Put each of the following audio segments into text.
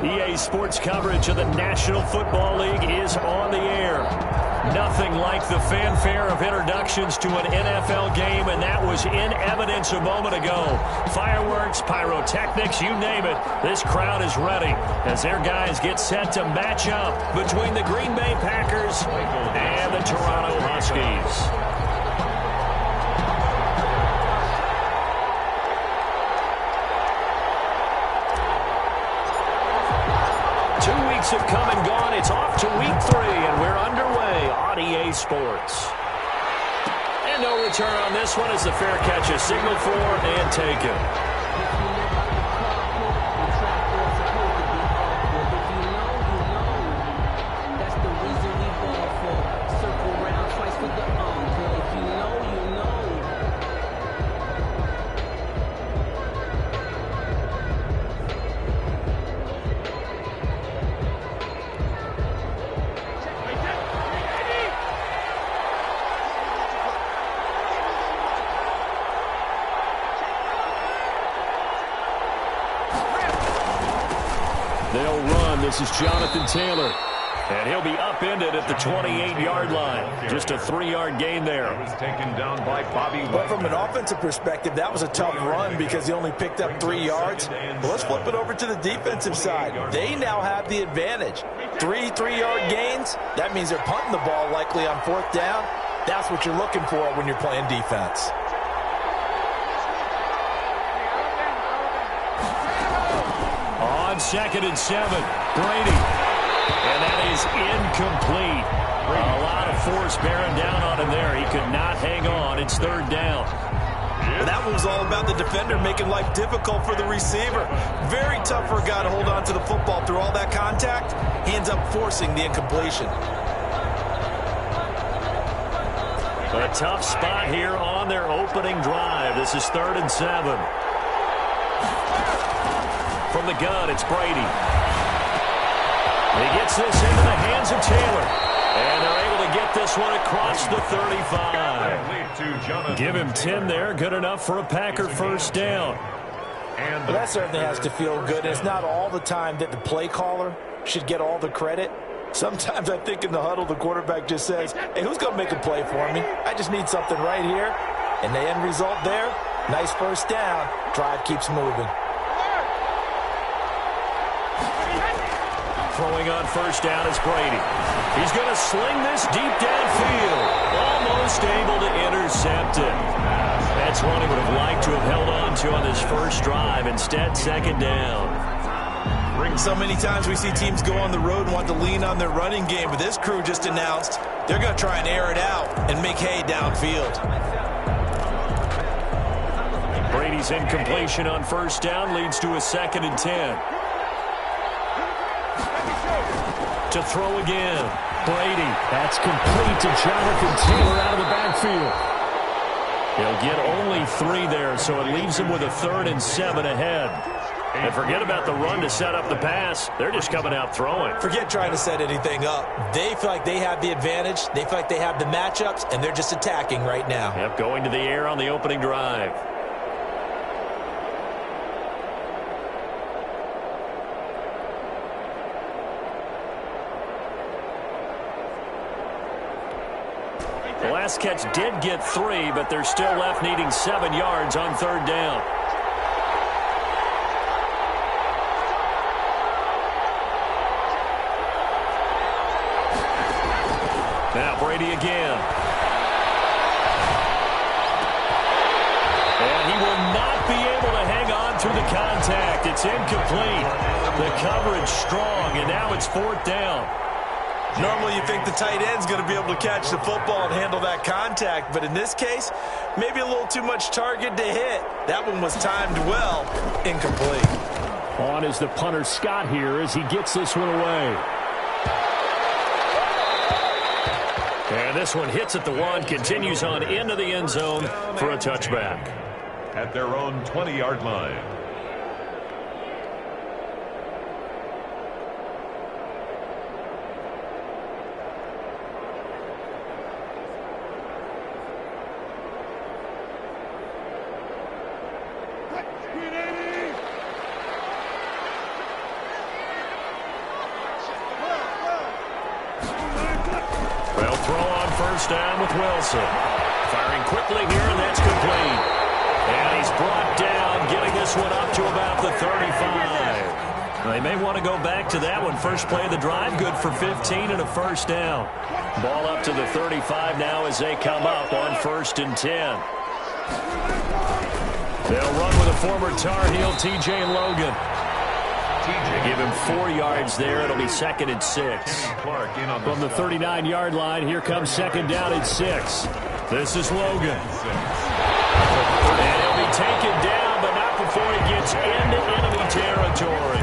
EA Sports coverage of the National Football League is on the air. Nothing like the fanfare of introductions to an NFL game, and that was in evidence a moment ago. Fireworks, pyrotechnics, you name it. This crowd is ready as their guys get set to match up between the Green Bay Packers and the Toronto Huskies. Have come and gone. It's off to week 3, and we're underway on EA Sports. And no return on this one as the fair catch is signaled for and taken. They'll run. This is Jonathan Taylor. And he'll be upended at the 28-yard line. Just a 3-yard gain there. He was taken down by Bobby. But from an offensive perspective, that was a tough run because he only picked up 3 yards. But let's flip it over to the defensive side. They now have the advantage. 3-3-yard gains. That means they're punting the ball likely on 4th down. That's what you're looking for when you're playing defense. On 2nd and 7, Brady. And that is incomplete. A lot of force bearing down on him there. He could not hang on. It's 3rd down. That one was all about the defender making life difficult for the receiver. Very tough for a guy to hold on to the football through all that contact. He ends up forcing the incompletion. A tough spot here on their opening drive. This is 3rd and 7. From the gun, it's Brady. He gets this into the hands of Taylor. And they're able to get this one across the 35. Give him 10 there. Good enough for a Packer 1st down. Well, that certainly has to feel good. It's not all the time that the play caller should get all the credit. Sometimes I think in the huddle, the quarterback just says, hey, who's going to make a play for me? I just need something right here. And the end result there, nice 1st down. Drive keeps moving. Throwing on 1st down is Brady. He's going to sling this deep downfield. Almost able to intercept it. That's one he would have liked to have held on to on this first drive. Instead, 2nd down. So many times we see teams go on the road and want to lean on their running game, but this crew just announced they're going to try and air it out and make hay downfield. Brady's incompletion on 1st down leads to a 2nd and 10. To throw again. Brady. That's complete to Jonathan Taylor out of the backfield. He'll get only 3 there, so it leaves him with a 3rd and 7 ahead. And forget about the run to set up the pass. They're just coming out throwing. Forget trying to set anything up. They feel like they have the advantage. They feel like they have the matchups, and they're just attacking right now. Yep, going to the air on the opening drive. The last catch did get 3, but they're still left needing 7 yards on 3rd down. Now Brady again. And he will not be able to hang on through the contact. It's incomplete. The coverage strong, and now it's 4th down. Normally you think the tight end's going to be able to catch the football and handle that contact, but in this case, maybe a little too much target to hit. That one was timed well, incomplete. On is the punter Scott here as he gets this one away. And this one hits at the 1, continues on into the end zone for a touchback. At their own 20-yard line. first down with Wilson. Firing quickly here, and that's complete. And he's brought down, getting this one up to about the 35. They may want to go back to that one. First play of the drive, good for 15 and a first down. Ball up to the 35 now as they come up on 1st and 10. They'll run with a former Tar Heel, T.J. Logan. Give him 4 yards there. It'll be 2nd and 6. From the 39-yard line, here comes 2nd down and 6. This is Logan. And he'll be taken down, but not before he gets into enemy territory.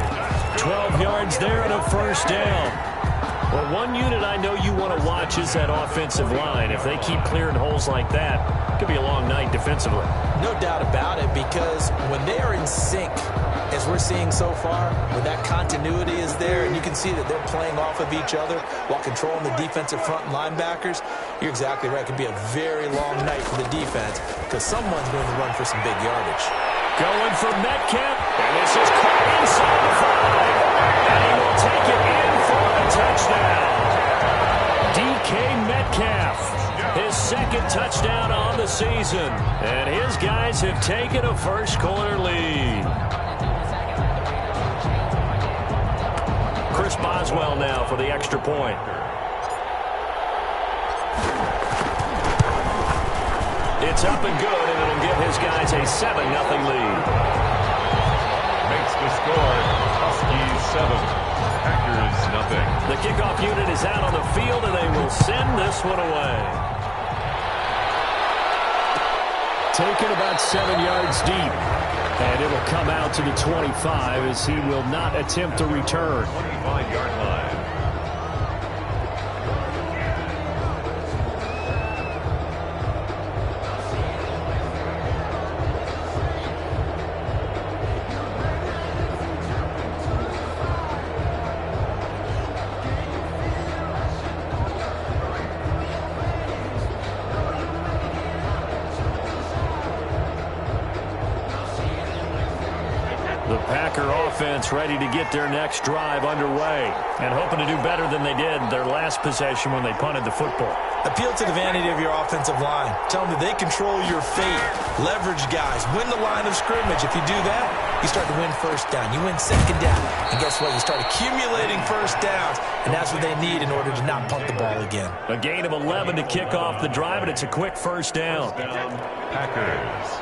12 yards there and a first down. Well, one unit I know you want to watch is that offensive line. If they keep clearing holes like that, it could be a long night defensively. No doubt about it, because when they are in sync, as we're seeing so far, when that continuity is there, and you can see that they're playing off of each other while controlling the defensive front and linebackers, you're exactly right. It could be a very long night for the defense because someone's going to run for some big yardage. Going for Metcalf, and this is caught inside the 5. And he will take it in for a touchdown. DK Metcalf, his 2nd touchdown on the season. And his guys have taken a first-quarter lead. Chris Boswell now for the extra point. It's up and good, and it'll give his guys a 7-0 lead. Makes the score Huskies 7, Packers nothing. The kickoff unit is out on the field, and they will send this one away. Taken about 7 yards deep. And it'll come out to the 25 as he will not attempt to return. 25-yard line. The Packer offense ready to get their next drive underway and hoping to do better than they did their last possession when they punted the football. Appeal to the vanity of your offensive line. Tell them that they control your fate. Leverage guys. Win the line of scrimmage. If you do that, you start to win first down. You win 2nd down. And guess what? You start accumulating first downs. And that's what they need in order to not punt the ball again. A gain of 11 to kick off the drive, and it's a quick first down. Packers.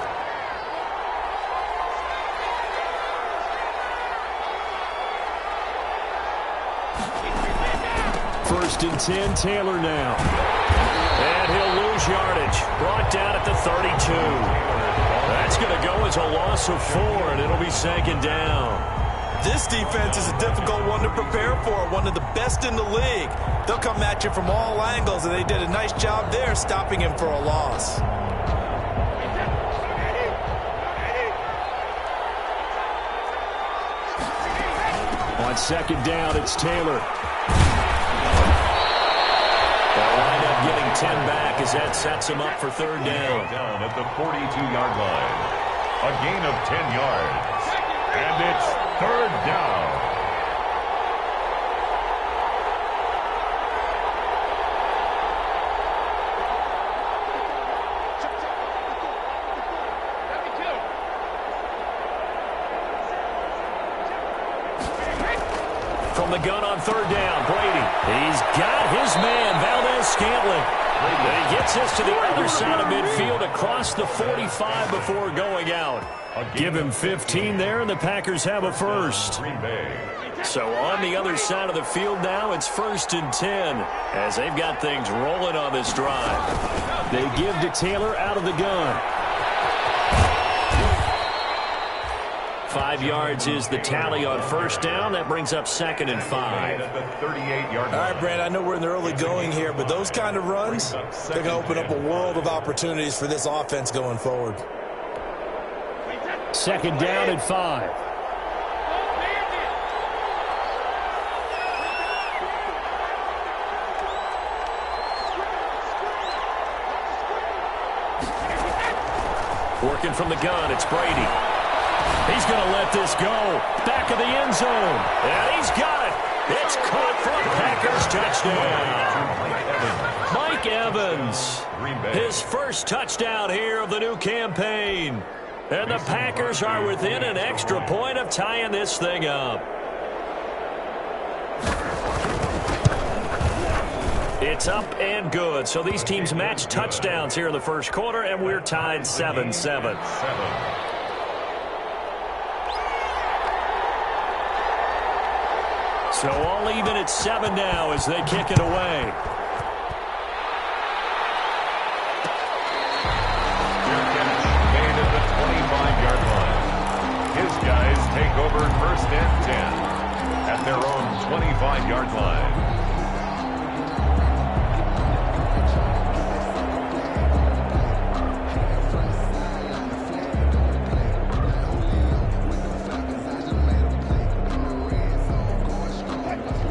1st and 10, Taylor now. And he'll lose yardage. Brought down at the 32. That's going to go as a loss of 4, and it'll be 2nd down. This defense is a difficult one to prepare for, one of the best in the league. They'll come at you from all angles, and they did a nice job there stopping him for a loss. On 2nd down, it's Taylor. They'll wind up getting 10 back as that sets him up for 3rd down. Down at the 42-yard line. A gain of 10 yards. And it's 3rd down. From the gun on 3rd down, Brady. He's got his man, Valdez-Scantling. And he gets this to the other side of midfield across the 45 before going out. Give him 15 there, and the Packers have a first. So on the other side of the field now, it's 1st and 10 as they've got things rolling on this drive. They give to Taylor out of the gun. 5 yards is the tally on 1st down. That brings up 2nd and 5. At the 38-yard line. All right, Brand, I know we're in the early going here, but those kind of runs, they're going to open up a world of opportunities for this offense going forward. 2nd down and 5. Working from the gun, it's Brady. He's going to let this go. Back of the end zone. And he's got it. It's caught for a Packers touchdown. Mike Evans. His first touchdown here of the new campaign. And the Packers are within an extra point of tying this thing up. It's up and good. So these teams match touchdowns here in the first quarter, and we're tied 7-7. So all even at 7 now as they kick it away. Made at the 25-yard line. His guys take over first and 10 at their own 25-yard line.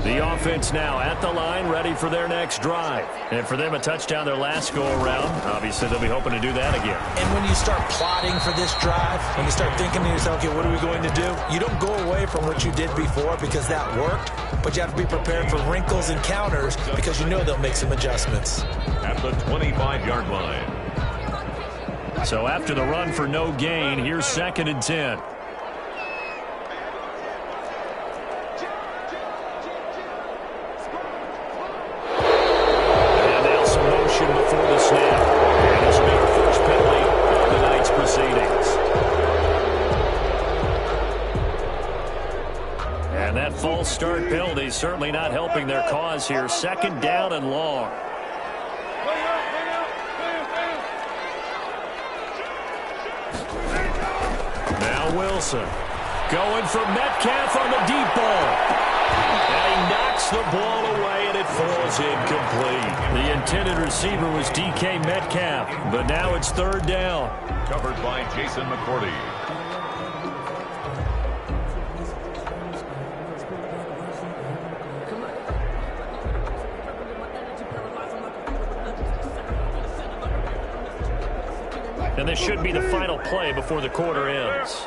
The offense now at the line, ready for their next drive. And for them, a touchdown their last go-around. Obviously, they'll be hoping to do that again. And when you start plotting for this drive, when you start thinking to yourself, okay, what are we going to do? You don't go away from what you did before because that worked, but you have to be prepared for wrinkles and counters because you know they'll make some adjustments. At the 25-yard line. So after the run for no gain, here's 2nd and 10. Before the snap. And this will be our first penalty of the night's proceedings. And that false start penalty is certainly not helping their cause here. 2nd down and long. Now Wilson going for Metcalf on the deep ball. And he knocks the ball away, and it falls incomplete. The intended receiver was DK Metcalf, but now it's 3rd down. Covered by Jason McCourty. And this should be the final play before the quarter ends.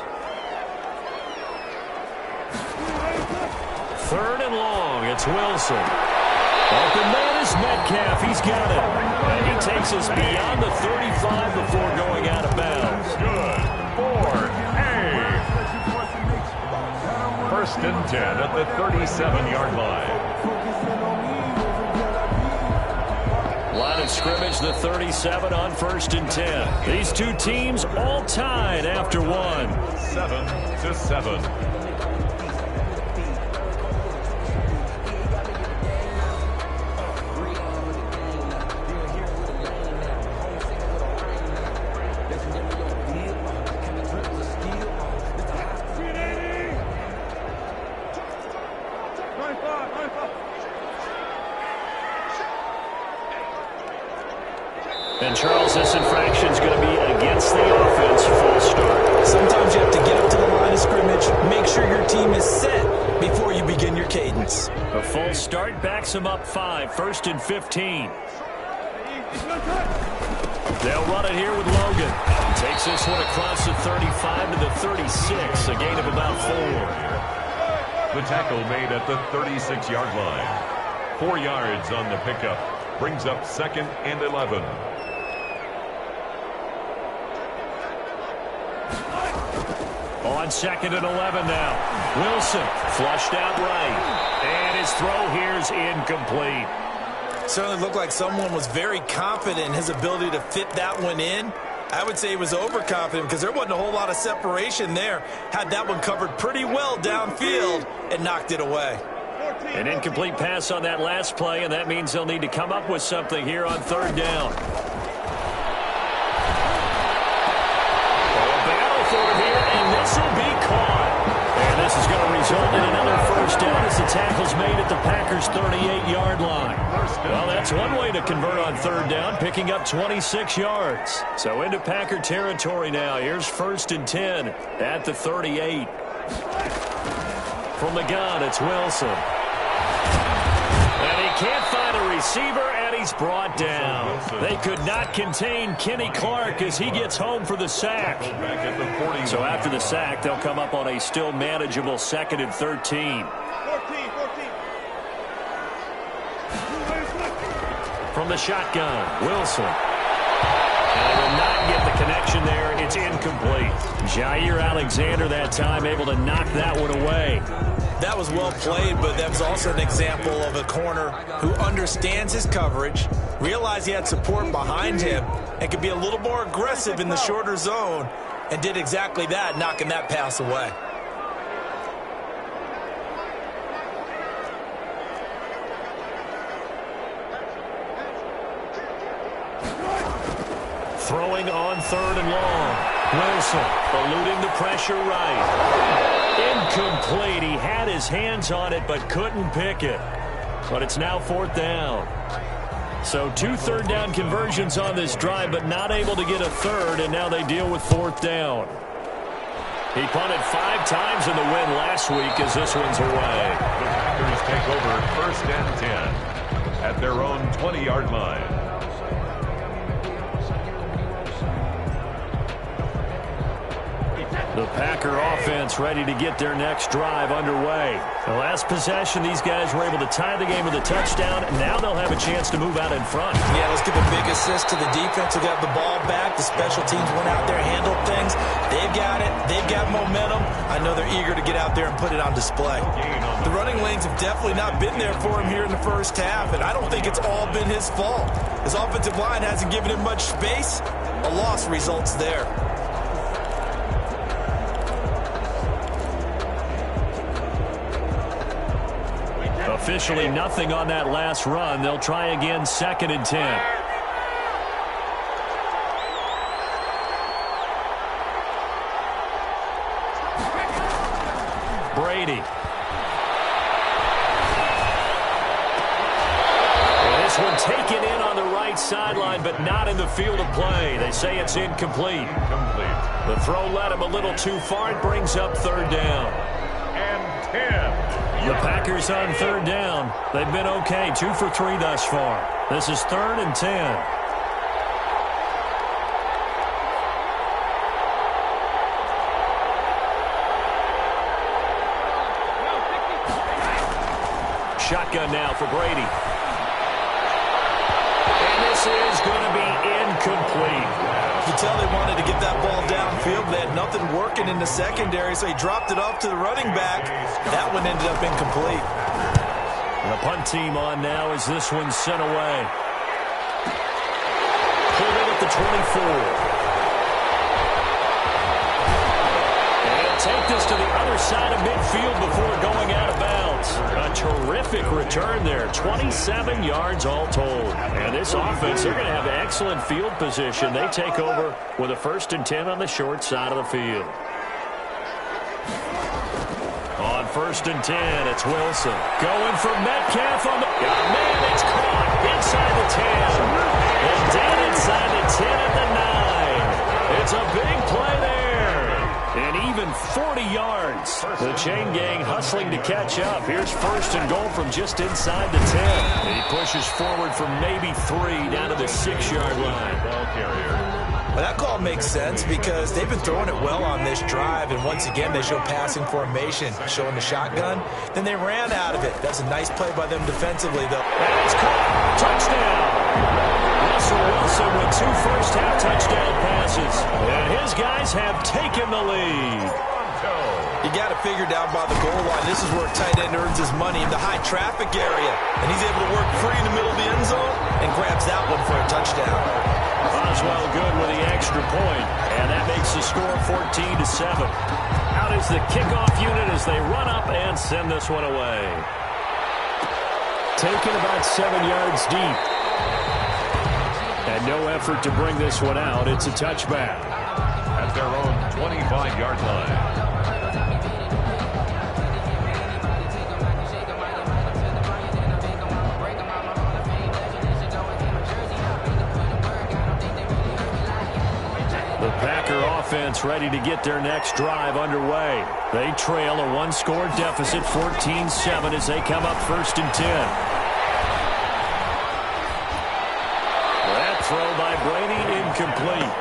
3rd and long. It's Wilson. Open man is Metcalf. He's got it. And he takes us beyond the 35 before going out of bounds. Good. 4. First and 10 at the 37-yard line. Line of scrimmage, the 37 on 1st and 10. These two teams all tied after 1. 7-7. And, Charles, this infraction is going to be against the offense. Full start. Sometimes you have to get up to the line of scrimmage, make sure your team is set before you begin your cadence. A full start backs them up 5. 1st and 15. They'll run it here with Logan. He takes this one across the 35 to the 36, a gain of about 4. The tackle made at the 36-yard line. 4 yards on the pickup. Brings up 2nd and 11. On 2nd and 11 now. Wilson flushed out right. And his throw here is incomplete. Certainly looked like someone was very confident in his ability to fit that one in. I would say he was overconfident because there wasn't a whole lot of separation there. Had that one covered pretty well downfield and knocked it away. An incomplete pass on that last play, and that means they'll need to come up with something here on 3rd down. Battle for it here, and this will be caught. And this is going to result in another 1st down as the tackle's made at the Packers' 38-yard line. Well, that's one way to convert on 3rd down, picking up 26 yards. So into Packer territory now. Here's 1st and 10 at the 38. From the gun, it's Wilson. And he can't find a receiver, and he's brought down. They could not contain Kenny Clark as he gets home for the sack. So after the sack, they'll come up on a still manageable 2nd and 13. From from the shotgun. Wilson. And will not get the connection there. It's incomplete. Jair Alexander that time able to knock that one away. That was well played, but that was also an example of a corner who understands his coverage, realized he had support behind him, and could be a little more aggressive in the shorter zone, and did exactly that, knocking that pass away. Throwing on 3rd and long. Wilson eluding the pressure right. Incomplete. He had his hands on it but couldn't pick it. But it's now 4th down. So 2 third-down conversions on this drive, but not able to get a third, and now they deal with 4th down. He punted 5 times in the win last week as this one's away. The Packers take over 1st and 10 at their own 20-yard line. The Packer offense ready to get their next drive underway. The last possession, these guys were able to tie the game with a touchdown, and now they'll have a chance to move out in front. Yeah, let's give a big assist to the defense who got the ball back. The special teams went out there, handled things. They've got it. They've got momentum. I know they're eager to get out there and put it on display. The running lanes have definitely not been there for him here in the first half, and I don't think it's all been his fault. His offensive line hasn't given him much space. A loss results there. Officially nothing on that last run. They'll try again 2nd and 10. Brady. Well, this one taken in on the right sideline, but not in the field of play. They say it's incomplete. The throw led him a little too far. It brings up 3rd down. And 10. The Packers on 3rd down. They've been okay, 2 for 3 thus far. This is 3rd and 10. Shotgun now for Brady. And this is going to be incomplete. You can tell they wanted to get that ball downfield. They had nothing working in the secondary, so he dropped it off to the running back. That one ended up incomplete. The punt team on now as this one's sent away. Pulled in at the 24. And take this to the other side of midfield before going out of bounds. A terrific return there. 27 yards all told. And this offense, they're going to have excellent field position. They take over with a 1st and 10 on the short side of the field. On 1st and 10, it's Wilson. Going for Metcalf on the... man, it's caught inside the 10. And down inside the 10 at the 9. It's a big play there. And even 40 yards. The chain gang hustling to catch up. Here's 1st and goal from just inside the 10. And he pushes forward for maybe 3 down to the 6-yard line. Ball carrier. Well, that call makes sense because they've been throwing it well on this drive, and once again they show passing formation, showing the shotgun. Then they ran out of it. That's a nice play by them defensively, though. And it's caught. Touchdown. Russell Wilson with 2 first-half touchdown passes. And his guys have taken the lead. You got to figure down by the goal line. This is where a tight end earns his money in the high traffic area. And he's able to work free in the middle of the end zone and grabs that one for a touchdown. Oswell good with the extra point, and that makes the score 14-7. Out is the kickoff unit as they run up and send this one away. Taken about 7 yards deep. And no effort to bring this one out. It's a touchback. At their own 25-yard line. The Packer offense ready to get their next drive underway. They trail a 1-score deficit, 14-7, as they come up 1st and 10. That throw by Brady incomplete.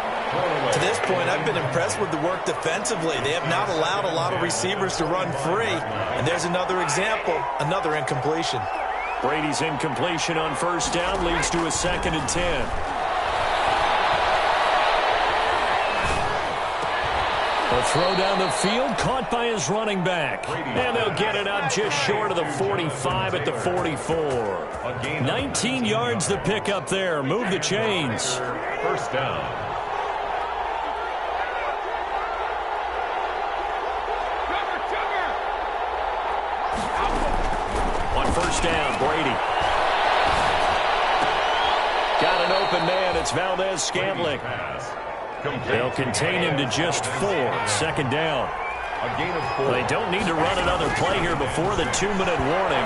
To this point, I've been impressed with the work defensively. They have not allowed a lot of receivers to run free. And there's another example, another incompletion. Brady's incompletion on first down leads to a 2nd and 10. A throw down the field, caught by his running back. And they'll get it up just short of the 45 at the 44. 19 yards to pick up there. Move the chains. First down. On first down, Brady. Got an open man. It's Valdez-Scantling. They'll contain him to just 4. 2nd down. A gain of 4. They don't need to run another play here before the 2-minute warning.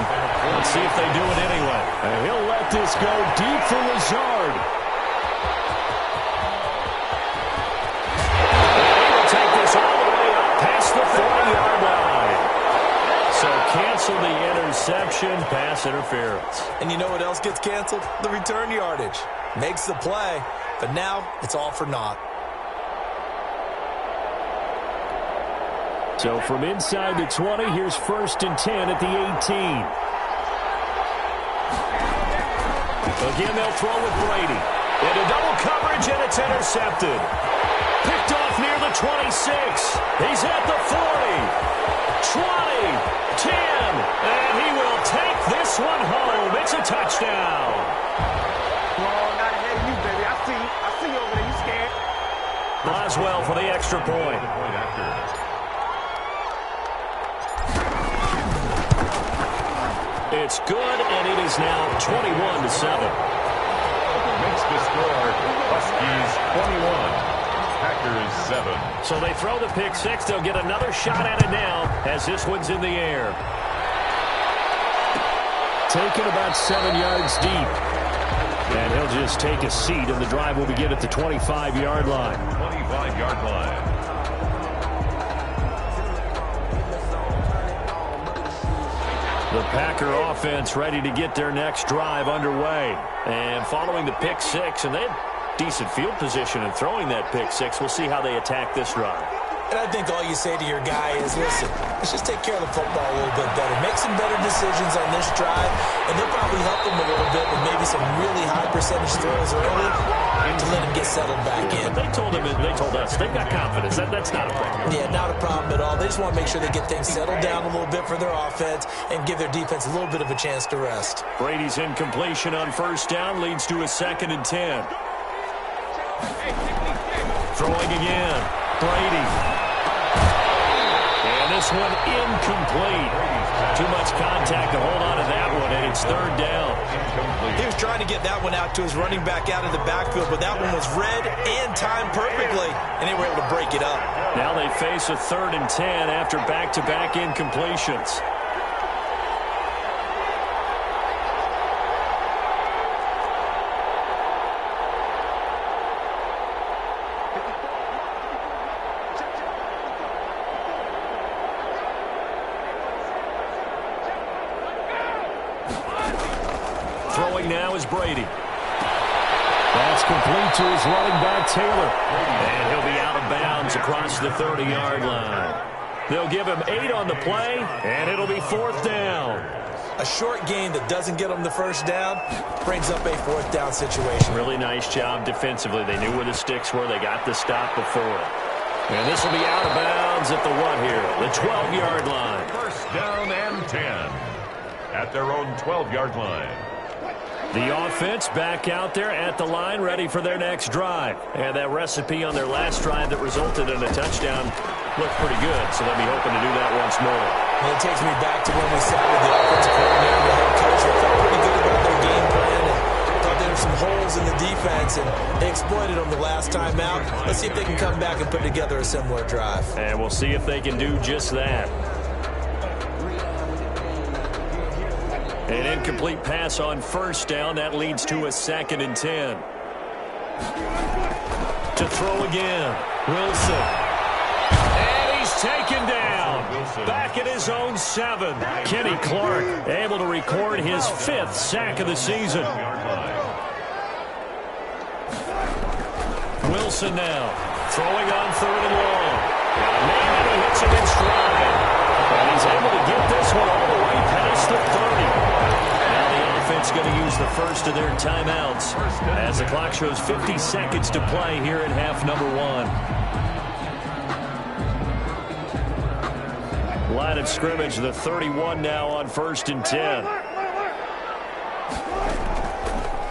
Let's see if they do it anyway. And he'll let this go deep for Lazard. He'll take this all the way up past the 40-yard line. So cancel the interception, pass interference. And you know what else gets canceled? The return yardage. Makes the play, but now it's all for naught. So from inside the 20, here's 1st and 10 at the 18. Again, they'll throw with Brady. Into double coverage, and it's intercepted. Picked off near the 26. He's at the 40. 20. 10. And he will take this one home. It's a touchdown. Oh, not ahead of you, baby. I see you over there. You scared? Boswell for the extra point. It's good, and it is now 21-7. Makes the score Huskies 21, Packers 7. So they throw the pick six. They'll get another shot at it now as this one's in the air. Taken about 7 yards deep. And he'll just take a seat, and the drive will begin at the 25-yard line. 25-yard line. The Packer offense ready to get their next drive underway. And following the pick six, and they had decent field position in throwing that pick six. We'll see how they attack this drive. And I think all you say to your guy is, listen, let's just take care of the football a little bit better. Make some better decisions on this drive, and they'll probably help them a little bit with maybe some really high percentage throws early to let him get settled back in. But they told us, they've got confidence. That's not a problem. Yeah, not a problem at all. They just want to make sure they get things settled down a little bit for their offense and give their defense a little bit of a chance to rest. Brady's incompletion on first down leads to a 2nd and 10. Throwing again. Brady. And this one incomplete. Too much contact to hold on to that one, and it's 3rd down. He was trying to get that one out to his running back out of the backfield, but that one was read and timed perfectly, and they were able to break it up. Now they face a 3rd and 10 after back-to-back incompletions. Throwing now is Brady. That's complete to his running back, Taylor. And he'll be out of bounds across the 30-yard line. They'll give him 8 on the play, and it'll be 4th down. A short gain that doesn't get them the first down brings up a 4th down situation. Really nice job defensively. They knew where the sticks were. They got the stop before it. And this will be out of bounds at the what here? The 12-yard line. First down and 10 at their own 12-yard line. The offense back out there at the line, ready for their next drive. And that recipe on their last drive that resulted in a touchdown looked pretty good, so they'll be hoping to do that once more. Well, it takes me back to when we sat with the offensive coordinator and the head coach. They felt pretty good about their game plan and thought there were some holes in the defense, and they exploited them the last time out. Let's see if they can come back and put together a similar drive. And we'll see if they can do just that. An incomplete pass on first down. That leads to a 2nd and 10. To throw again. Wilson. And he's taken down. Back at his own 7. Kenny Clark able to record his 5th sack of the season. Wilson now. Throwing on 3rd and long. Got a man who hits him in stride. And he's able to get this one all the way past the 30. Now the first of their timeouts as the clock shows 50 seconds to play here in half number 1. Line of scrimmage, the 31 now on 1st and 10.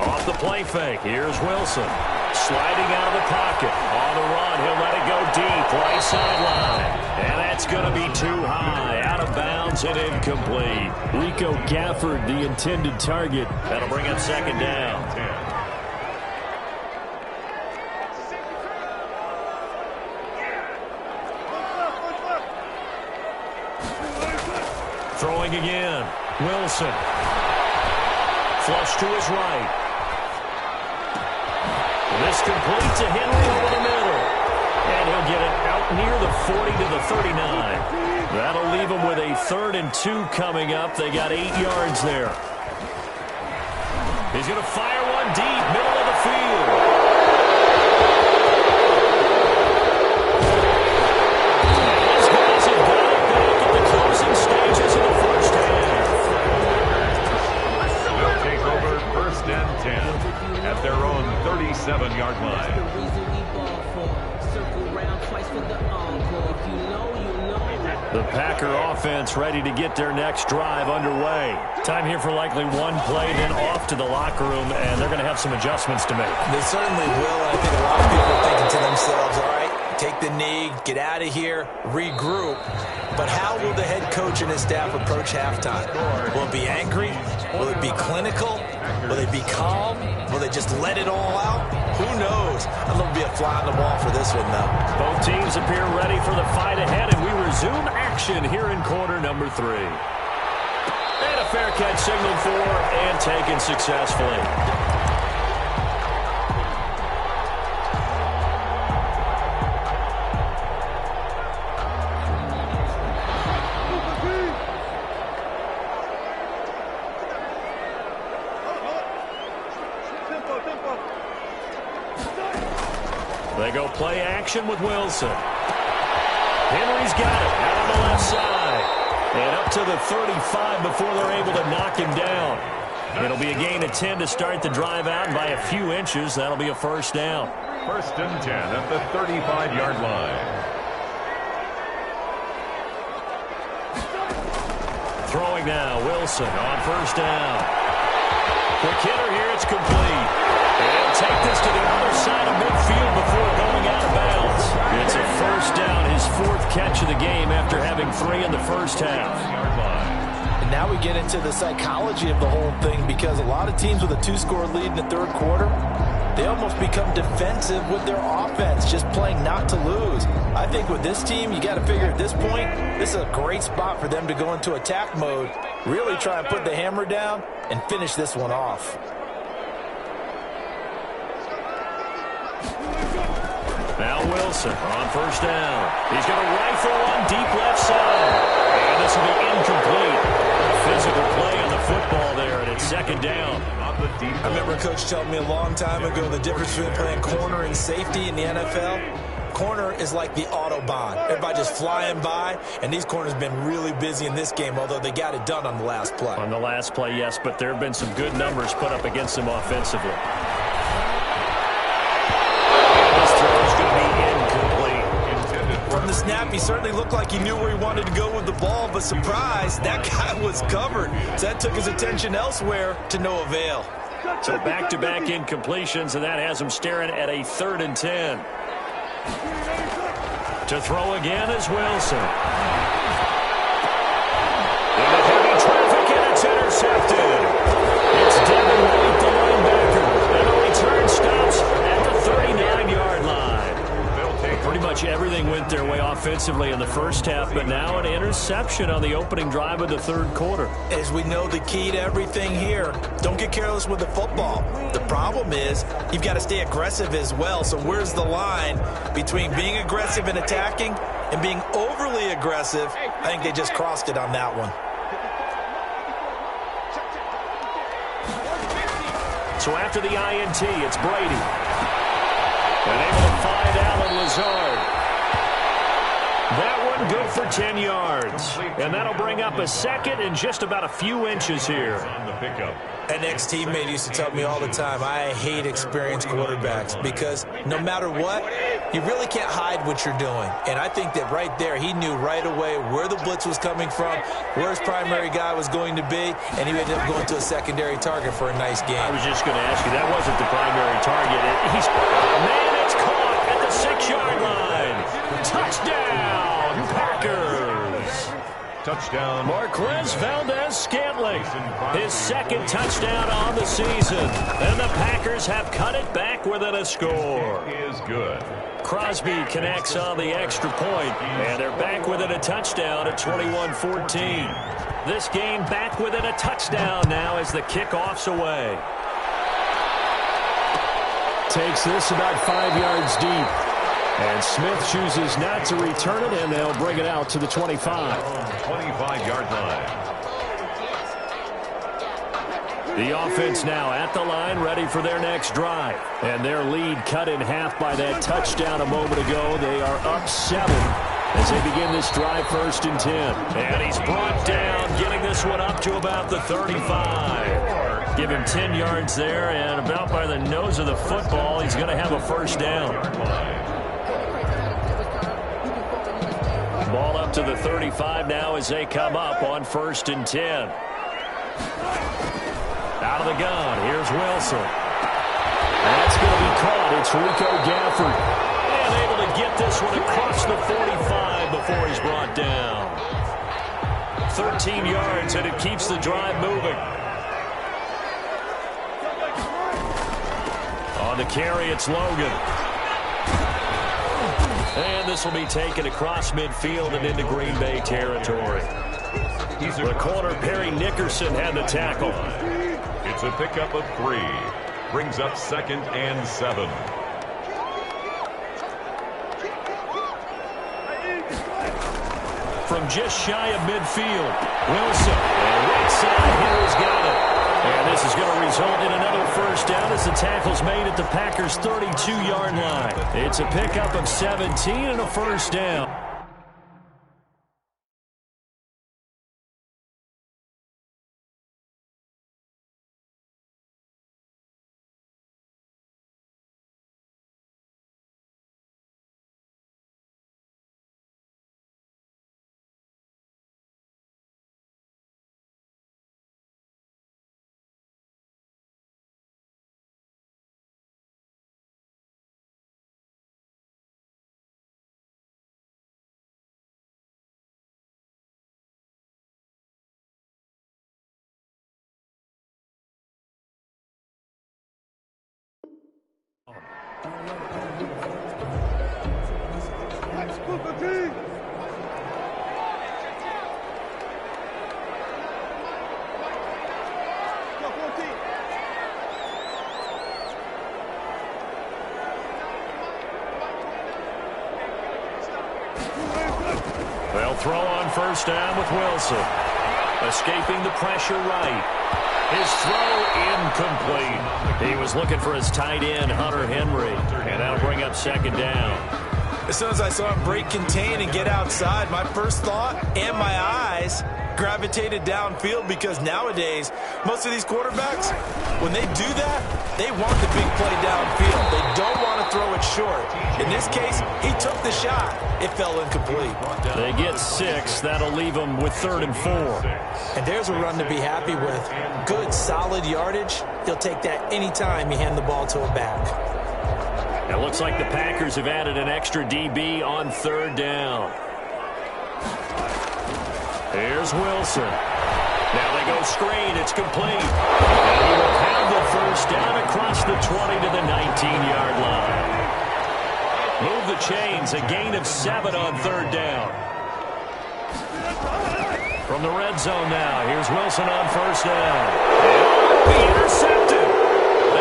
Off the play fake, here's Wilson. Sliding out of the pocket. On the run, he'll let it go deep, right sideline. And that's going to be too high, out of bounds and incomplete. Rico Gafford, the intended target. That'll bring up 2nd down. Throwing again. Wilson. Flush to his right. This complete to Henry over the middle. And he'll get it out near the 40 to the 39. That'll leave them with a 3rd and 2 coming up. They got 8 yards there. He's going to fire one deep, middle of the field. These guys have got it back at the closing stages of the first half. They'll take over 1st and 10 at their own 37-yard line. The Packer offense ready to get their next drive underway. Time here for likely one play, then off to the locker room, and they're going to have some adjustments to make. They certainly will, and I think a lot of people are thinking to themselves, all right, take the knee, get out of here, regroup. But how will the head coach and his staff approach halftime? Will it be angry? Will it be clinical? Will they be calm? Will they just let it all out? Who knows? I'm going to be a fly on the wall for this one, though. Both teams appear ready for the fight ahead, and we resume action here in quarter number 3. And a fair catch signaled for and taken successfully. They go play action with Wilson. Henry's got it out on the left side. And up to the 35 before they're able to knock him down. It'll be a gain of 10 to start the drive out, and by a few inches, that'll be a 1st down. 1st and 10 at the 35-yard line. Throwing now, Wilson on 1st down. Quick hitter here, it's complete. And take this to the other side of midfield before going out of bounds. It's a 1st down, his 4th catch of the game after having 3 in the first half. And now we get into the psychology of the whole thing, because a lot of teams with a 2-score lead in the 3rd quarter, they almost become defensive with their offense, just playing not to lose. I think with this team, you got to figure at this point, this is a great spot for them to go into attack mode, really try and put the hammer down and finish this one off. Now Wilson on 1st down. He's going to rifle one deep left side. And this will be incomplete. A physical play on the football there, and it's 2nd down. I remember a coach telling me a long time ago the difference between playing corner and safety in the NFL. Corner is like the Autobahn. Everybody just flying by, and these corners have been really busy in this game, although they got it done on the last play. On the last play, yes, but there have been some good numbers put up against them offensively. This throw is going to be incomplete. From the snap, he certainly looked like he knew where he wanted to go with the ball, but surprise, that guy was covered. So that took his attention elsewhere to no avail. So back-to-back incompletions, and that has him staring at a 3rd and 10. To throw again is Wilson. Into heavy traffic, and it's intercepted. It's Devin White, the linebacker, and the return stops at the 39-yard line. Pretty much everything went their way offensively in the first half, but now an interception on the opening drive of the 3rd quarter. As we know, the key to everything here, don't get careless with the football. The problem is you've got to stay aggressive as well. So where's the line between being aggressive and attacking and being overly aggressive? I think they just crossed it on that one. So after the INT, it's Brady. And able to find Allen Lazard. That one and good for 10 yards. And that'll bring up a second and just about a few inches here. On the pickup. An ex-teammate used to tell me all the time, I hate experienced quarterbacks because no matter what, you really can't hide what you're doing. And I think that right there, he knew right away where the blitz was coming from, where his primary guy was going to be, and he ended up going to a secondary target for a nice game. I was just going to ask you, that wasn't the primary target. Man, it's caught at the 6-yard line. Touchdown, Packers. Touchdown. Marquez Valdez-Scantling, his second touchdown on the season. And the Packers have cut it back within a score. Is good. Crosby connects on the extra point, and they're back within a touchdown at 21-14. This game back within a touchdown now as the kickoff's away. Takes this about 5 yards deep. And Smith chooses not to return it, and they'll bring it out to the 25. 25-yard line. The offense now at the line, ready for their next drive. And their lead cut in half by that touchdown a moment ago. They are up 7 as they begin this drive, 1st and 10. And he's brought down, getting this one up to about the 35. Give him 10 yards there, and about by the nose of the football, he's going to have a first down. Ball up to the 35 now as they come up on 1st and 10. Out of the gun, here's Wilson. That's going to be caught. It's Rico Gafford. And able to get this one across the 45 before he's brought down. 13 yards, and it keeps the drive moving. On the carry, it's Logan. And this will be taken across midfield and into Green Bay territory. The corner, Perry Nickerson, had the tackle. It's a pickup of 3. Brings up 2nd and 7. From just shy of midfield, Wilson. And right side hitter's got it. And this is going to result in another first down as the tackle's made at the Packers' 32-yard line. It's a pickup of 17 and a first down. They'll throw on first down with Wilson. Escaping the pressure right. His throw incomplete. He was looking for his tight end, Hunter Henry. And that'll bring up 2nd down. As soon as I saw him break contain and get outside, my first thought and my eyes gravitated downfield, because nowadays, most of these quarterbacks, when they do that, they want the big play downfield. They don't want to throw it short. In this case, he took the shot. It fell incomplete. They get 6. That'll leave them with 3rd and 4. And there's a run to be happy with. Good, solid yardage. He'll take that anytime you hand the ball to a back. It looks like the Packers have added an extra DB on 3rd down. Here's Wilson. Now they go screen. It's complete. And he will have the first down across the 20 to the 19-yard line. Move the chains. A gain of 7 on 3rd down. From the red zone now, here's Wilson on first down. Be intercepted.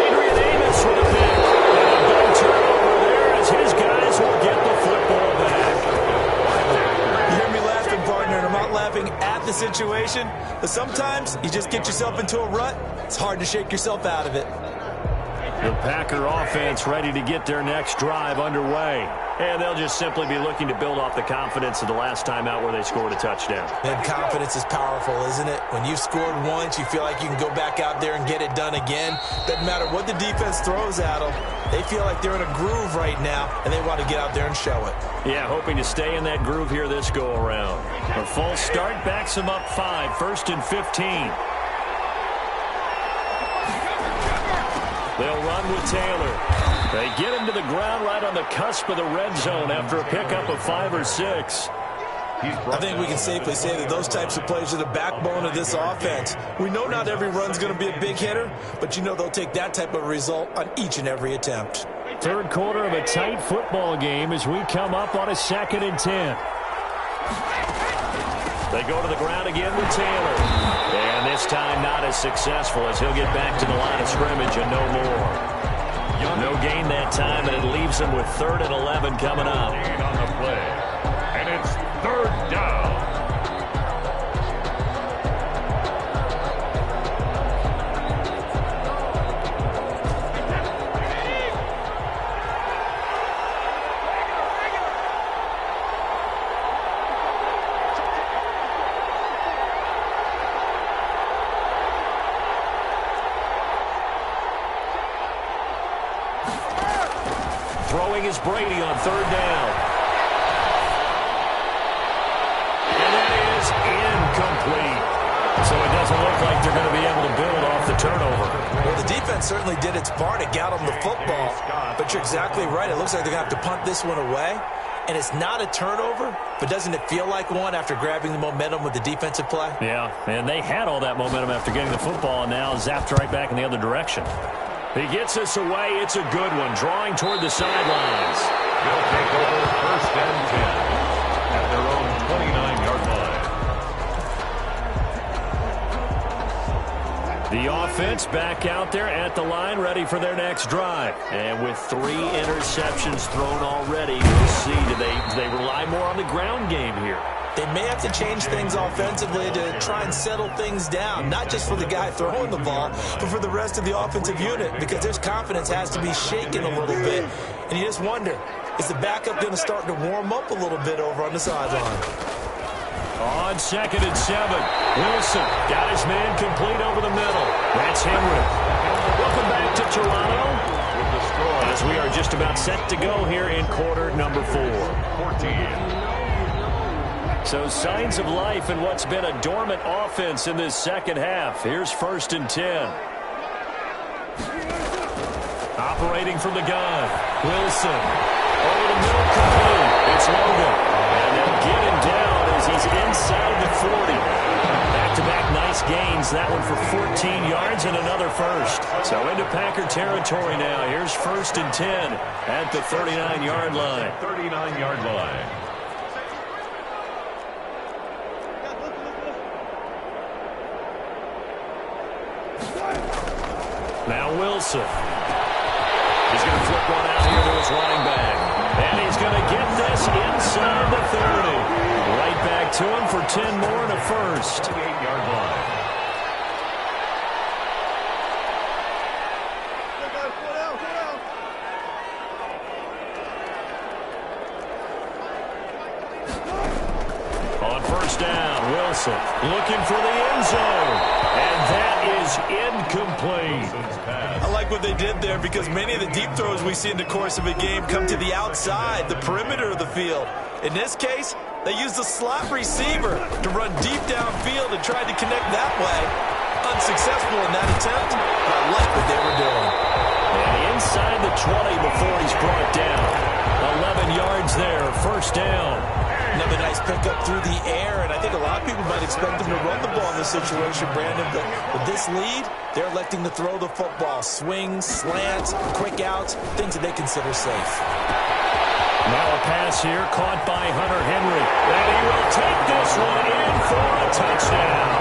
Adrian Amos with a pick. And a big turnover there as his guys will get the football back. You hear me laughing, partner, and I'm not laughing at the situation, but sometimes you just get yourself into a rut. It's hard to shake yourself out of it. The Packer offense ready to get their next drive underway. And they'll just simply be looking to build off the confidence of the last time out where they scored a touchdown. And confidence is powerful, isn't it? When you've scored once, you feel like you can go back out there and get it done again. Doesn't matter what the defense throws at them. They feel like they're in a groove right now, and they want to get out there and show it. Yeah, hoping to stay in that groove here this go-around. A false start backs them up 5, 1st and 15. They'll run with Taylor. They get him to the ground right on the cusp of the red zone after a pickup of 5 or 6. I think we can safely say that those types of plays are the backbone of this offense. We know not every run's going to be a big hitter, but you know they'll take that type of result on each and every attempt. Third quarter of a tight football game as we come up on a 2nd and 10. They go to the ground again with Taylor. And this time not as successful as he'll get back to the line of scrimmage and no more. No gain that time, and it leaves them with 3rd and 11 coming up. On the play. And it's 3rd down. Throwing is Brady on 3rd down. And that is incomplete. So it doesn't look like they're going to be able to build off the turnover. Well, the defense certainly did its part to get them the football. But you're exactly right. It looks like they're going to have to punt this one away. And it's not a turnover, but doesn't it feel like one after grabbing the momentum with the defensive play? Yeah, and they had all that momentum after getting the football, and now zapped right back in the other direction. He gets us away. It's a good one. Drawing toward the sidelines. They'll take over 1st and 10 at their own 29-yard line. The offense back out there at the line, ready for their next drive. And with 3 interceptions thrown already, we'll see. Do they rely more on the ground game here? They may have to change things offensively to try and settle things down, not just for the guy throwing the ball, but for the rest of the offensive unit, because their confidence has to be shaken a little bit. And you just wonder, is the backup going to start to warm up a little bit over on the sideline? On 2nd and 7, Wilson got his man complete over the middle. That's Henry. Welcome back to Toronto as we are just about set to go here in quarter number 4. 14. So signs of life in what's been a dormant offense in this second half. Here's 1st and 10. Operating from the gun. Wilson. Over the middle, complete. It's Logan. And they'll get him down as he's inside the 40. Back-to-back nice gains. That one for 14 yards and another first. So into Packer territory now. Here's 1st and 10 at the 39-yard line. 39-yard line. Now Wilson. He's going to flip one out here to his running back. And he's going to get this inside the 30. Right back to him for 10 more and a first. 8-yard line. On 1st down, Wilson looking for the end zone. And that is incomplete. I like what they did there because many of the deep throws we see in the course of a game come to the outside, the perimeter of the field. In this case, they used the slot receiver to run deep downfield and tried to connect that way. Unsuccessful in that attempt, but I like what they were doing. And inside the 20 before he's brought down. 11 yards there, 1st down. Another nice pickup through the air, and I think a lot of people might expect them to run the ball in this situation, Brandon, but with this lead, they're electing to throw the football. Swings, slants, quick outs, things that they consider safe. Now a pass here, caught by Hunter Henry, and he will take this one in for a touchdown.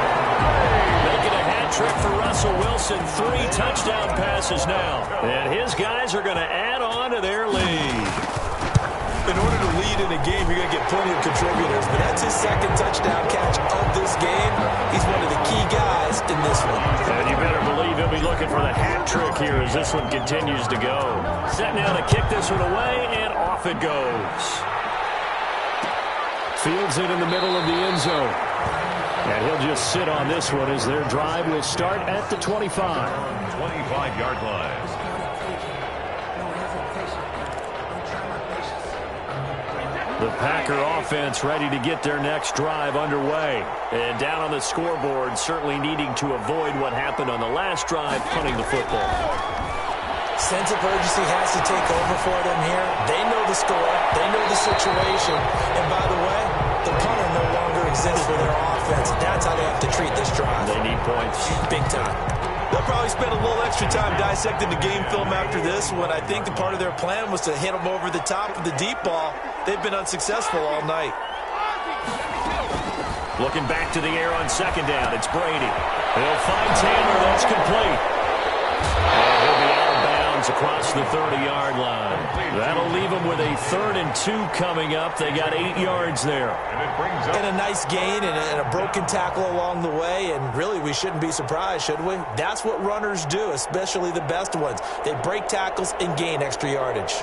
Making a hat trick for Russell Wilson, 3 touchdown passes now, and his guys are going to add on to their lead. In order to lead in a game, you're going to get plenty of contributors, but that's his 2nd touchdown catch of this game. He's one of the key guys in this one. And you better believe he'll be looking for the hat trick here as this one continues to go. Set now to kick this one away, and off it goes. Fields it in the middle of the end zone. And he'll just sit on this one as their drive will start at the 25. 25-yard line. The Packer offense ready to get their next drive underway. And down on the scoreboard, certainly needing to avoid what happened on the last drive, punting the football. Sense of urgency has to take over for them here. They know the score. They know the situation. And by the way, the punter no longer exists for their offense. That's how they have to treat this drive. They need points. Big time. They'll probably spend a little extra time dissecting the game film after this one. I think the part of their plan was to hit them over the top with the deep ball. They've been unsuccessful all night. Looking back to the air on second down. It's Brady. They'll find Taylor. That's complete. And he'll be out of bounds across the 30-yard line. That'll leave them with a 3rd and 2 coming up. They got 8 yards there. And a nice gain and a broken tackle along the way. And really, we shouldn't be surprised, should we? That's what runners do, especially the best ones. They break tackles and gain extra yardage.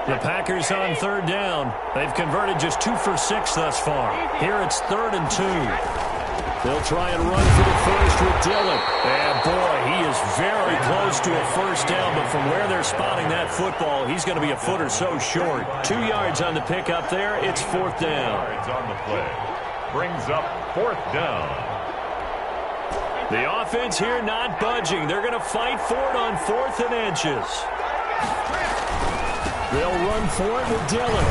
The Packers on 3rd down. They've converted just 2 for 6 thus far. Here it's 3rd and 2. They'll try and run for the first with Dillon. And boy, he is very close to a first down, but from where they're spotting that football, he's going to be a foot or so short. 2 yards on the pickup there. It's 4th down. Yards on the play. Brings up 4th down. The offense here not budging. They're going to fight for it on 4th and inches. They'll run for it with Dillon.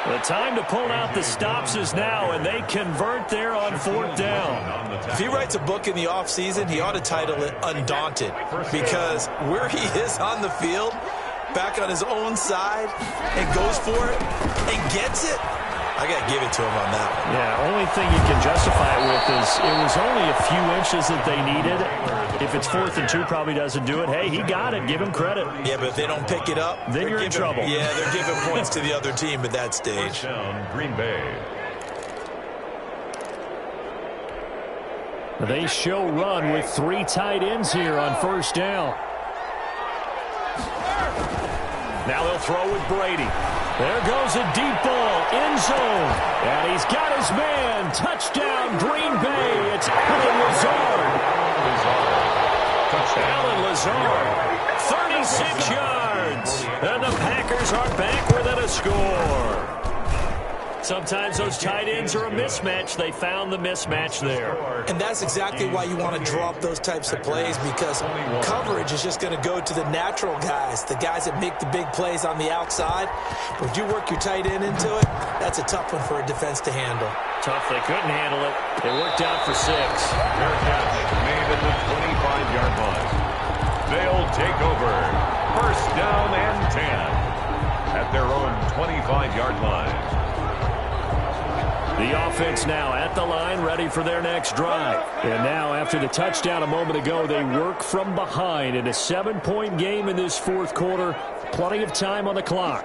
The time to pull out the stops is now, and they convert there on 4th down. If he writes a book in the offseason, he ought to title it Undaunted, because where he is on the field, back on his own side, and goes for it, and gets it, I got to give it to him on that one. Yeah, only thing you can justify it with is it was only a few inches that they needed. If it's 4th and 2, probably doesn't do it. Hey, he got it. Give him credit. Yeah, but if they don't pick it up, then you're in trouble. Yeah, they're giving points to the other team at that stage. Down, Green Bay. They show run with 3 tight ends here on 1st down. Now they'll throw with Brady. There goes a deep ball, end zone. And he's got his man. Touchdown, Green Bay. It's Allen Lazard. Allen Lazard, 36 yards. And the Packers are back within a score. Sometimes those tight ends are a mismatch. They found the mismatch there. And that's exactly why you want to draw up those types of plays, because coverage is just going to go to the natural guys, the guys that make the big plays on the outside. But if you work your tight end into it, that's a tough one for a defense to handle. Tough. They couldn't handle it. It worked out for 6. Fair catch made at the 25-yard line. They'll take over. 1st down and 10 at their own 25-yard line. The offense now at the line, ready for their next drive. And now, after the touchdown a moment ago, they work from behind in a 7-point game in this 4th quarter. Plenty of time on the clock.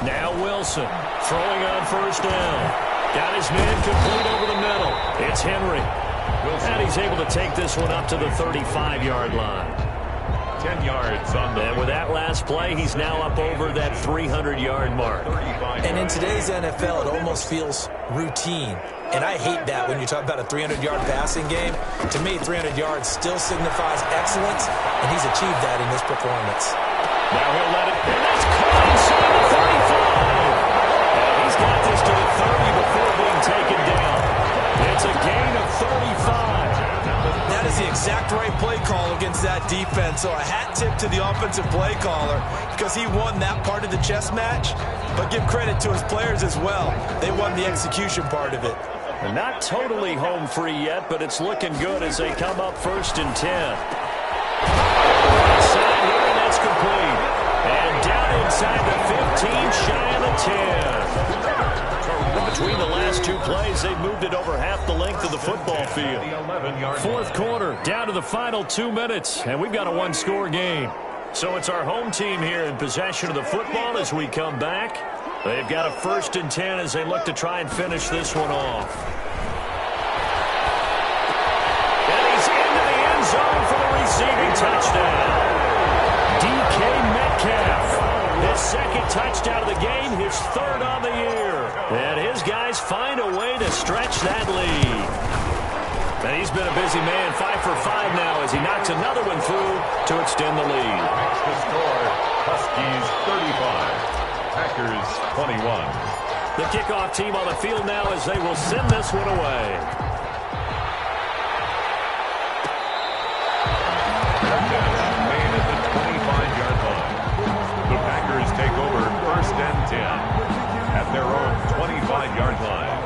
Now Wilson throwing on 1st down. Got his man complete over the middle. It's Henry. And he's able to take this one up to the 35-yard line. 10 yards on the... And with that last play, he's now up over that 300-yard mark. And in today's NFL, it almost feels routine. And I hate that when you talk about a 300-yard passing game. To me, 300 yards still signifies excellence, and he's achieved that in this performance. Now he'll let it... And that's caught inside the 35. And he's got this to the 30 before being taken down. It's a gain of 35. That is the exact right play call against that defense. So a hat tip to the offensive play caller, because he won that part of the chess match. But give credit to his players as well. They won the execution part of it. And not totally home free yet, but it's looking good as they come up 1st and 10. Inside here, and that's complete. And down inside the 15, shy of the 10. Between the last two plays, they've moved it over half the length of the football field. Fourth quarter, down to the final 2 minutes, and we've got a one-score game. So it's our home team here in possession of the football as we come back. They've got a 1st and 10 as they look to try and finish this one off. And he's into the end zone for the receiving touchdown. DK Metcalf, his 2nd touchdown of the game, his 3rd on the year. And his guys find a way to stretch that lead. And he's been a busy man, 5 for 5 now as he knocks another one through to extend the lead. That's the score. Huskies 35. Packers 21. The kickoff team on the field now as they will send this one away. Made at the 25-yard line. The Packers take over 1st and 10 at their own 25-yard line.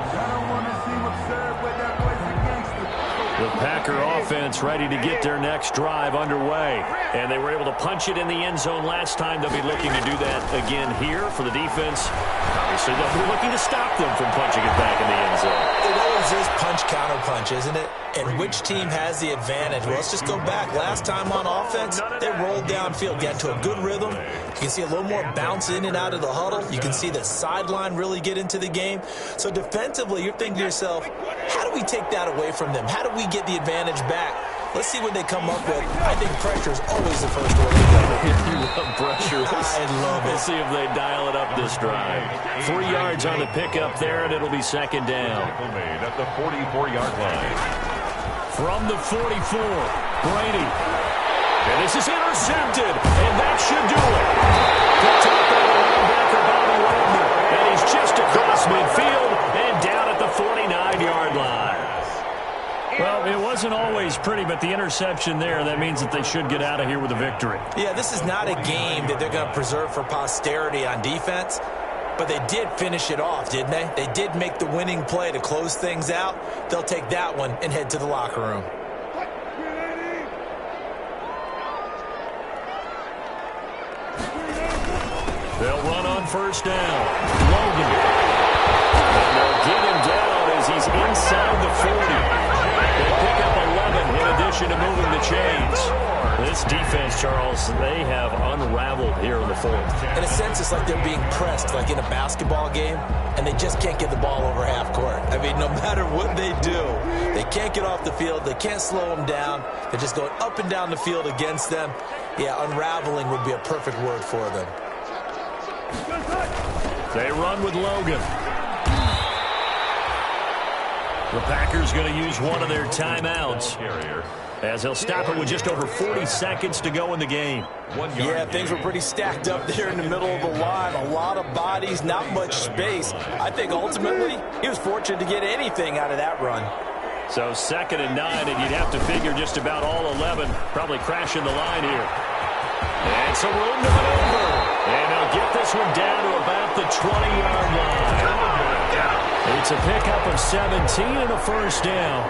The Packer offense ready to get their next drive underway. And they were able to punch it in the end zone last time. They'll be looking to do that again here for the defense. Obviously, they'll be looking to stop them from punching it back in the end zone. It always is punch-counter-punch, isn't it? And which team has the advantage? Well, let's just go back. Last time on offense, they rolled downfield, got to a good rhythm. You can see a little more bounce in and out of the huddle. You can see the sideline really get into the game. So defensively, you're thinking to yourself, how do we take that away from them? How do we get the advantage back? Let's see what they come up with. I think pressure is always the first way to go. You love pressure. I love it. Let's see if they dial it up this drive. 3 yards on the pickup there, and it'll be 2nd down. Made at the 44-yard line. From the 44, Brady. And this is intercepted, and that should do it. Picked up by the linebacker, Bobby Wagner. And he's just across midfield and down at the 49-yard line. Well, it wasn't always pretty, but the interception there, that means that they should get out of here with a victory. Yeah, this is not a game that they're going to preserve for posterity on defense, but they did finish it off, didn't they? They did make the winning play to close things out. They'll take that one and head to the locker room. They'll run on 1st down. Logan. And they'll get him down as he's inside the 40. They pick up 11 in addition to moving the chains. This defense, Charles, they have unraveled here in the 4th. In a sense, it's like they're being pressed, like in a basketball game, and they just can't get the ball over half court. I mean, no matter what they do, they can't get off the field. They can't slow them down. They're just going up and down the field against them. Yeah, unraveling would be a perfect word for them. They run with Logan. The Packers going to use one of their timeouts as they'll stop it with just over 40 seconds to go in the game. Yeah, things were pretty stacked up there in the middle of the line. A lot of bodies, not much space. I think ultimately he was fortunate to get anything out of that run. So 2nd and 9, and you'd have to figure just about all 11 probably crashing the line here. And some room to maneuver. And they'll get this one down to about the 20-yard line. It's a pickup of 17 and a 1st down.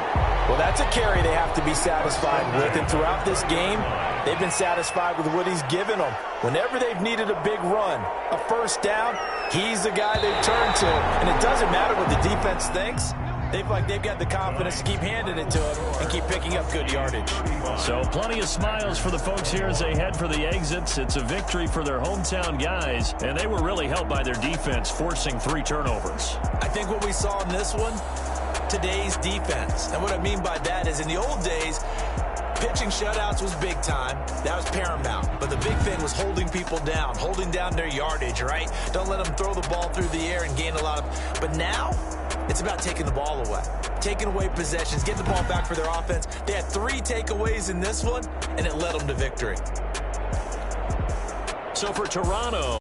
Well, that's a carry they have to be satisfied with. And throughout this game, they've been satisfied with what he's given them. Whenever they've needed a big run, a 1st down, he's the guy they've turned to. And it doesn't matter what the defense thinks. They've got the confidence to keep handing it to him and keep picking up good yardage. So plenty of smiles for the folks here as they head for the exits. It's a victory for their hometown guys, and they were really helped by their defense, forcing 3 turnovers. I think what we saw in this one, today's defense. And what I mean by that is in the old days, pitching shutouts was big time. That was paramount. But the big thing was holding people down, holding down their yardage, right? Don't let them throw the ball through the air and gain a lot of... But now, it's about taking the ball away. Taking away possessions, getting the ball back for their offense. They had 3 takeaways in this one, and it led them to victory. So for Toronto...